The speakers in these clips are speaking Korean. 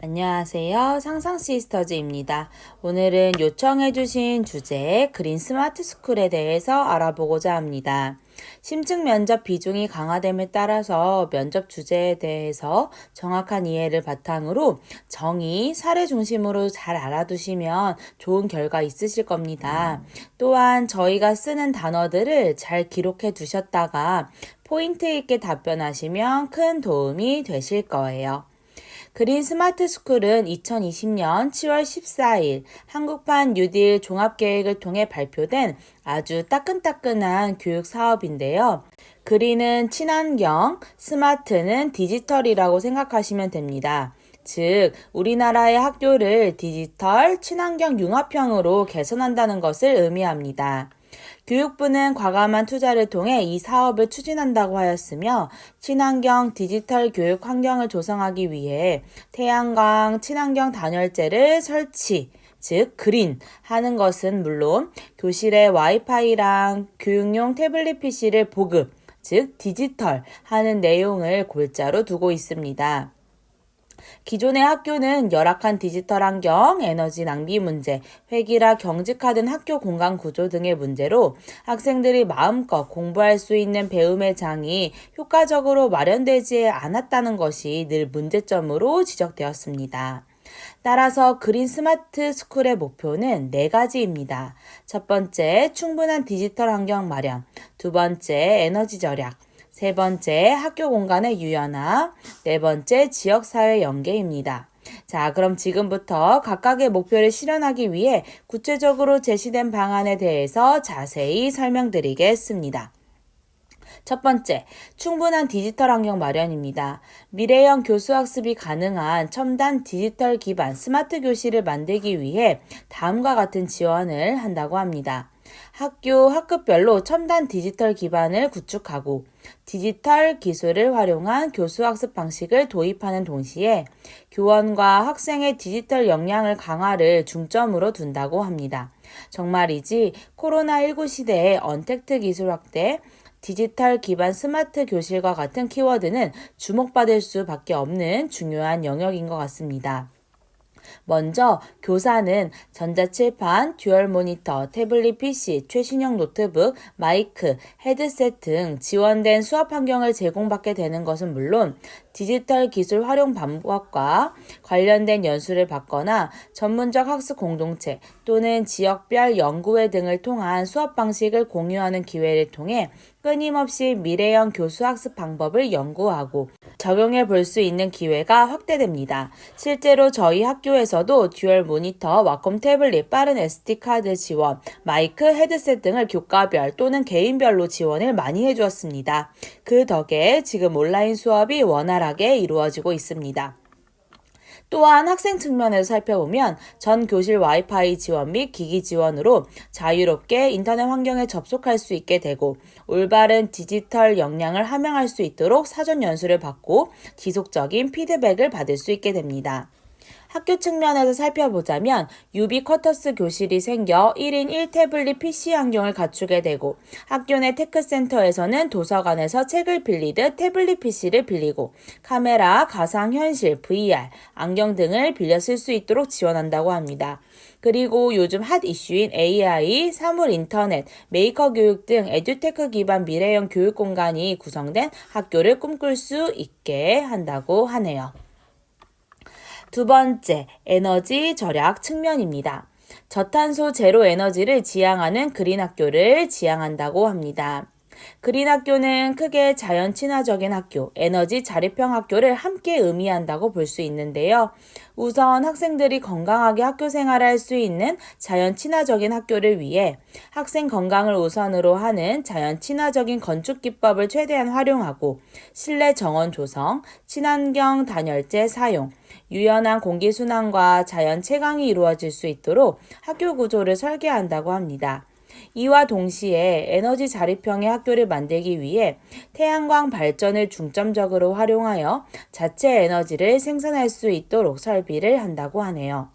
안녕하세요. 상상시스터즈입니다. 오늘은 요청해주신 주제 그린 스마트 스쿨에 대해서 알아보고자 합니다. 심층 면접 비중이 강화됨에 따라서 면접 주제에 대해서 정확한 이해를 바탕으로 정의, 사례 중심으로 잘 알아두시면 좋은 결과 있으실 겁니다. 또한 저희가 쓰는 단어들을 잘 기록해 두셨다가 포인트 있게 답변하시면 큰 도움이 되실 거예요. 그린 스마트 스쿨은 2020년 7월 14일 한국판 뉴딜 종합계획을 통해 발표된 아주 따끈따끈한 교육 사업인데요. 그린은 친환경, 스마트는 디지털이라고 생각하시면 됩니다. 즉, 우리나라의 학교를 디지털, 친환경 융합형으로 개선한다는 것을 의미합니다. 교육부는 과감한 투자를 통해 이 사업을 추진한다고 하였으며 친환경 디지털 교육 환경을 조성하기 위해 태양광 친환경 단열재를 설치, 즉 그린 하는 것은 물론 교실에 와이파이랑 교육용 태블릿 PC를 보급, 즉 디지털 하는 내용을 골자로 두고 있습니다. 기존의 학교는 열악한 디지털 환경, 에너지 낭비 문제, 획일화 경직화된 학교 공간 구조 등의 문제로 학생들이 마음껏 공부할 수 있는 배움의 장이 효과적으로 마련되지 않았다는 것이 늘 문제점으로 지적되었습니다. 따라서 그린 스마트 스쿨의 목표는 4가지입니다. 첫 번째, 충분한 디지털 환경 마련. 두 번째, 에너지 절약. 세 번째, 학교 공간의 유연화. 네 번째, 지역사회 연계입니다. 자, 그럼 지금부터 각각의 목표를 실현하기 위해 구체적으로 제시된 방안에 대해서 자세히 설명드리겠습니다. 첫 번째, 충분한 디지털 환경 마련입니다. 미래형 교수학습이 가능한 첨단 디지털 기반 스마트 교실을 만들기 위해 다음과 같은 지원을 한다고 합니다. 학교, 학급별로 첨단 디지털 기반을 구축하고 디지털 기술을 활용한 교수학습 방식을 도입하는 동시에 교원과 학생의 디지털 역량을 강화를 중점으로 둔다고 합니다. 정말이지 코로나19 시대의 언택트 기술 확대, 디지털 기반 스마트 교실과 같은 키워드는 주목받을 수밖에 없는 중요한 영역인 것 같습니다. 먼저 교사는 전자칠판, 듀얼 모니터, 태블릿 PC, 최신형 노트북, 마이크, 헤드셋 등 지원된 수업 환경을 제공받게 되는 것은 물론 디지털 기술 활용 방법과 관련된 연수를 받거나 전문적 학습 공동체 또는 지역별 연구회 등을 통한 수업 방식을 공유하는 기회를 통해 끊임없이 미래형 교수 학습 방법을 연구하고 적용해 볼 수 있는 기회가 확대됩니다. 실제로 저희 학교에서도 듀얼 모니터, 와콤 태블릿, 빠른 SD카드 지원, 마이크, 헤드셋 등을 교과별 또는 개인별로 지원을 많이 해주었습니다. 그 덕에 지금 온라인 수업이 원활하게 이루어지고 있습니다. 또한 학생 측면에서 살펴보면 전 교실 와이파이 지원 및 기기 지원으로 자유롭게 인터넷 환경에 접속할 수 있게 되고 올바른 디지털 역량을 함양할 수 있도록 사전 연수를 받고 지속적인 피드백을 받을 수 있게 됩니다. 학교 측면에서 살펴보자면 유비쿼터스 교실이 생겨 1인 1태블릿 PC 환경을 갖추게 되고 학교 내 테크센터에서는 도서관에서 책을 빌리듯 태블릿 PC를 빌리고 카메라, 가상현실, VR, 안경 등을 빌려 쓸 수 있도록 지원한다고 합니다. 그리고 요즘 핫 이슈인 AI, 사물 인터넷, 메이커 교육 등 에듀테크 기반 미래형 교육 공간이 구성된 학교를 꿈꿀 수 있게 한다고 하네요. 두 번째, 에너지 절약 측면입니다. 저탄소 제로 에너지를 지향하는 그린 학교를 지향한다고 합니다. 그린 학교는 크게 자연 친화적인 학교, 에너지 자립형 학교를 함께 의미한다고 볼 수 있는데요. 우선 학생들이 건강하게 학교 생활을 할 수 있는 자연 친화적인 학교를 위해 학생 건강을 우선으로 하는 자연 친화적인 건축 기법을 최대한 활용하고 실내 정원 조성, 친환경 단열재 사용, 유연한 공기 순환과 자연 채광이 이루어질 수 있도록 학교 구조를 설계한다고 합니다. 이와 동시에 에너지 자립형의 학교를 만들기 위해 태양광 발전을 중점적으로 활용하여 자체 에너지를 생산할 수 있도록 설비를 한다고 하네요.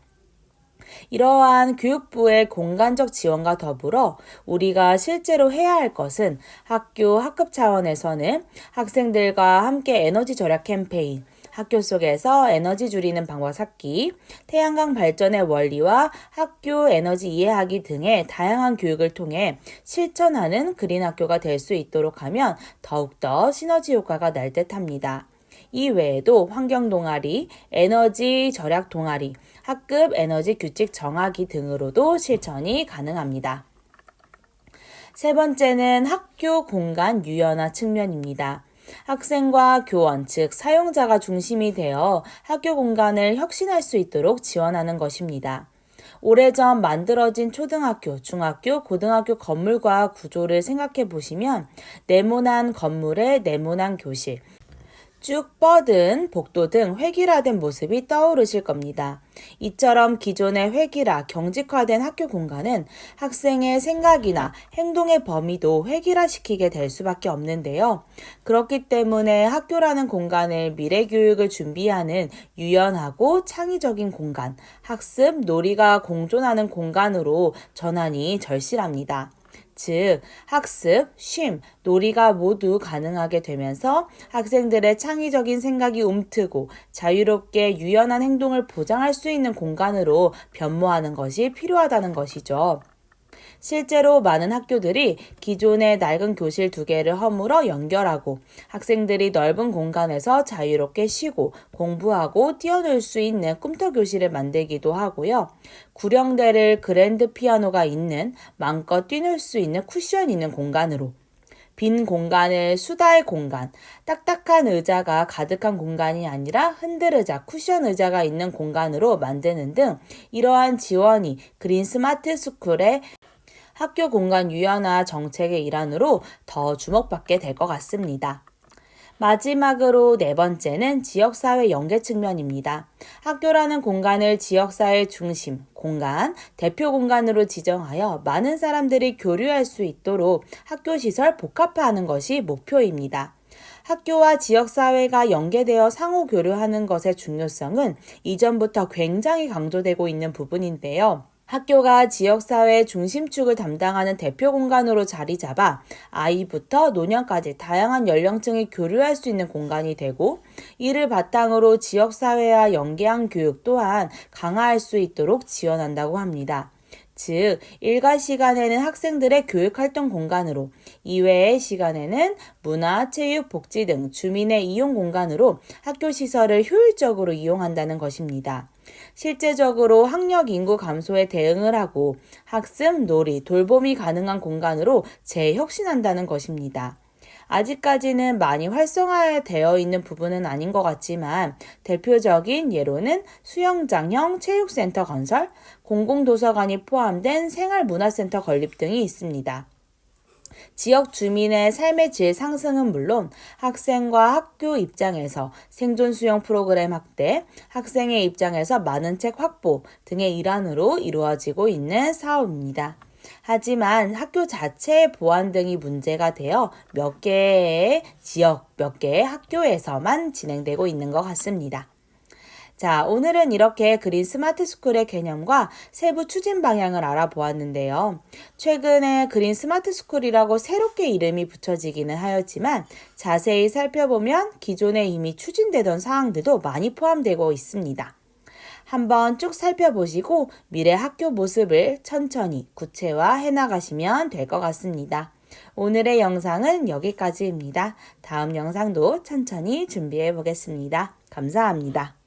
이러한 교육부의 공간적 지원과 더불어 우리가 실제로 해야 할 것은 학교, 학급 차원에서는 학생들과 함께 에너지 절약 캠페인, 학교 속에서 에너지 줄이는 방법 찾기, 태양광 발전의 원리와 학교 에너지 이해하기 등의 다양한 교육을 통해 실천하는 그린 학교가 될 수 있도록 하면 더욱더 시너지 효과가 날 듯합니다. 이 외에도 환경 동아리, 에너지 절약 동아리, 학급 에너지 규칙 정하기 등으로도 실천이 가능합니다. 세 번째는 학교 공간 유연화 측면입니다. 학생과 교원, 즉 사용자가 중심이 되어 학교 공간을 혁신할 수 있도록 지원하는 것입니다. 오래전 만들어진 초등학교, 중학교, 고등학교 건물과 구조를 생각해 보시면 네모난 건물에 네모난 교실, 쭉 뻗은 복도 등 획일화된 모습이 떠오르실 겁니다. 이처럼 기존의 획일화, 경직화된 학교 공간은 학생의 생각이나 행동의 범위도 획일화시키게 될 수밖에 없는데요. 그렇기 때문에 학교라는 공간을 미래 교육을 준비하는 유연하고 창의적인 공간, 학습, 놀이가 공존하는 공간으로 전환이 절실합니다. 즉, 학습, 쉼, 놀이가 모두 가능하게 되면서 학생들의 창의적인 생각이 움트고 자유롭게 유연한 행동을 보장할 수 있는 공간으로 변모하는 것이 필요하다는 것이죠. 실제로 많은 학교들이 기존의 낡은 교실 2개를 허물어 연결하고 학생들이 넓은 공간에서 자유롭게 쉬고 공부하고 뛰어놀 수 있는 꿈터 교실을 만들기도 하고요. 구령대를 그랜드 피아노가 있는 마음껏 뛰놀 수 있는 쿠션 있는 공간으로, 빈 공간을 수다의 공간, 딱딱한 의자가 가득한 공간이 아니라 흔들의자, 쿠션 의자가 있는 공간으로 만드는 등 이러한 지원이 그린 스마트 스쿨의 학교 공간 유연화 정책의 일환으로 더 주목받게 될 것 같습니다. 마지막으로 네 번째는 지역사회 연계 측면입니다. 학교라는 공간을 지역사회 중심, 공간, 대표 공간으로 지정하여 많은 사람들이 교류할 수 있도록 학교시설 복합화하는 것이 목표입니다. 학교와 지역사회가 연계되어 상호 교류하는 것의 중요성은 이전부터 굉장히 강조되고 있는 부분인데요. 학교가 지역사회 중심축을 담당하는 대표 공간으로 자리 잡아 아이부터 노년까지 다양한 연령층이 교류할 수 있는 공간이 되고, 이를 바탕으로 지역사회와 연계한 교육 또한 강화할 수 있도록 지원한다고 합니다. 즉, 일과 시간에는 학생들의 교육활동 공간으로, 이외의 시간에는 문화, 체육, 복지 등 주민의 이용 공간으로 학교 시설을 효율적으로 이용한다는 것입니다. 실제적으로 학력 인구 감소에 대응을 하고 학습, 놀이, 돌봄이 가능한 공간으로 재혁신한다는 것입니다. 아직까지는 많이 활성화되어 있는 부분은 아닌 것 같지만 대표적인 예로는 수영장형 체육센터 건설, 공공도서관이 포함된 생활문화센터 건립 등이 있습니다. 지역 주민의 삶의 질 상승은 물론 학생과 학교 입장에서 생존 수용 프로그램 확대, 학생의 입장에서 많은 책 확보 등의 일환으로 이루어지고 있는 사업입니다. 하지만 학교 자체의 보안 등이 문제가 되어 몇 개의 지역, 몇 개의 학교에서만 진행되고 있는 것 같습니다. 자, 오늘은 이렇게 그린 스마트 스쿨의 개념과 세부 추진 방향을 알아보았는데요. 최근에 그린 스마트 스쿨이라고 새롭게 이름이 붙여지기는 하였지만 자세히 살펴보면 기존에 이미 추진되던 사항들도 많이 포함되고 있습니다. 한번 쭉 살펴보시고 미래 학교 모습을 천천히 구체화해 나가시면 될 것 같습니다. 오늘의 영상은 여기까지입니다. 다음 영상도 천천히 준비해 보겠습니다. 감사합니다.